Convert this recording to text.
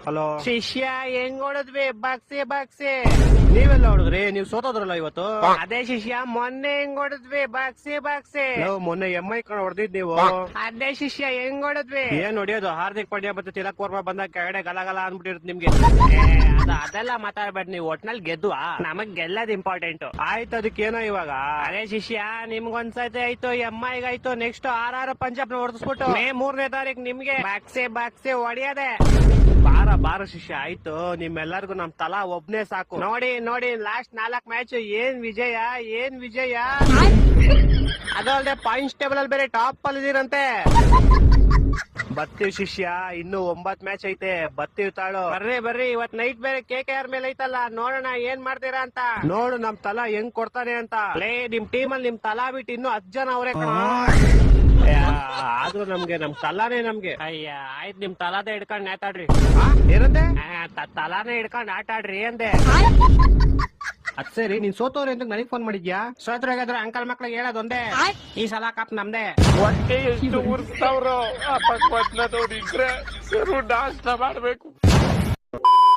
Hello ಶಿಷ್ಯ ಹೆಂಗ್ ಹೊಡದ್ವಿ ಬಾಕ್ಸೆ ಬಾಕ್ಸೆ. ನೀವೆಲ್ಲ ಹೊಡೆದ್ರಿ? ನೀವ್ ಸೋತೋದ್ರಲ್ಲ ಇವತ್ತು. ಅದೇ ಶಿಷ್ಯ ಮೊನ್ನೆ ಹೆಂಗ್ ಹೊಡದ್ವಿ ಬಾಕ್ಸೆ ಬಾಕ್ಸೆ. ಮೊನ್ನೆ ಎಮ್ಮೈ ಕಣ ಹೊಡೆದಿದ್ ನೀವು. ಅದೇ ಶಿಷ್ಯ ಹೆಂಗ್ ಹೊಡದ್ವಿ. ಏನ್ ಹೊಡಿಯೋದು? ಹಾರ್ದಿಕ್ ಪಾಂಡ್ಯ ಮತ್ತೆ ತಿಲಕ್ ವರ್ಮಾ ಬಂದಾಗ ಕೆಳಗಡೆ ಗಲಗಲ ಅನ್ಬಿಟ್ಟಿರುತ್ತೆ ನಿಮ್ಗೆ. ಅದೆಲ್ಲ ಮಾತಾಡ್ಬೇಡಿ ನೀವು. ಒಟ್ನಲ್ಲಿ ಗೆದ್ವಾ, ನಮಗ್ ಗೆಲ್ಲದ್ ಇಂಪಾರ್ಟೆಂಟ್. ಆಯ್ತು, ಅದಕ್ಕೇನೋ ಇವಾಗ? ಅದೇ ಶಿಷ್ಯ ನಿಮ್ಗೊಂದ್ಸತಿ ಆಯ್ತು, ಎಮ್ಐಗಾಯ್ತು, ನೆಕ್ಸ್ಟ್ ಆರ್ ಪಂಜಾಬ್ ನ ಹೊಡೆದ್ಬಿಟ್ಟು ಮೇ 3ನೇ ತಾರೀಕು ನಿಮ್ಗೆ ಬಾಕ್ಸೆ ಬಾಕ್ಸೆ ಹೊಡಿಯದೆ. ಬಾರ ಬಾರ ಶಿಷ್ಯ, ಆಯ್ತು. ನಿಮ್ಮೆಲ್ಲರಿಗೂ ನಮ್ ತಲಾ ಒಬ್ನೇ ಸಾಕು. ನೋಡಿ ನೋಡಿ, ಲಾಸ್ಟ್ 4 ಮ್ಯಾಚ್ ಏನ್ ವಿಜಯ, ಏನ್ ವಿಜಯ. ಅದಲ್ಲದೆ ಪಾಯಿಂಟ್ಸ್ ಟೇಬಲ್ ಅಲ್ಲಿ ಬೇರೆ ಟಾಪ್ ಅಲ್ಲಿ ಇದೀರಂತೆ. ಬರ್ತೀವಿ ಶಿಷ್ಯ, ಇನ್ನು 9 ಮ್ಯಾಚ್ ಐತೆ. ಬರ್ತೀವಿ ತಾಳು. ಬರ್ರಿ ಬರ್ರಿ, ಇವತ್ ನೈಟ್ ಬೇರೆ KKR ಮೇಲೆ ಐತಲ್ಲ, ನೋಡೋಣ ಏನ್ ಮಾಡ್ತೀರಾ ಅಂತ. ನೋಡು ನಮ್ ತಲಾ ಹೆಂಗ್ ಕೊಡ್ತಾನೆ ಅಂತ. ನಿಮ್ ಟೀಮ್ ಅಲ್ಲಿ ನಿಮ್ ತಲಾ ಬಿಟ್ಟು ಇನ್ನು 10 ಜನ ಅವ್ರೆ ಕಣ. ಆದ್ರೂ ನಮ್ಗೆ ನಮ್ ತಲಾನೇ ನಮ್ಗೆ. ಅಯ್ಯ ಆಯ್ತು, ನಿಮ್ ತಲಾದ ಹಿಡ್ಕೊಂಡ್ ನೇತಾಡ್ರಿ. ಏನಂದೆ? ತಲಾನೇ ಹಿಡ್ಕೊಂಡ್ ಆಟ ಆಡ್ರಿ ಅಂದೆ. ಅದ್ ಸರಿ, ನೀನ್ ಸೋತವ್ರೆ ಅಂತ ನನಗ್ ಫೋನ್ ಮಾಡಿದ್ಯಾ? ಸೋತ್ರಾಗಾದ್ರೆ ಅಂಕಲ್ ಮಕ್ಳಿಗೆ ಹೇಳೋದೊಂದೇ, ಈ ಸಲ ಕಪ್ ನಮ್ದೆ. ಹೊಟ್ಟೆ ಎಷ್ಟು ಉರ್ಸ್ತಾವ್ರೋ, ಆ ಪಕ್ಕ ಇದ್ರೆ ನಾಷ್ಟ ಮಾಡ್ಬೇಕು.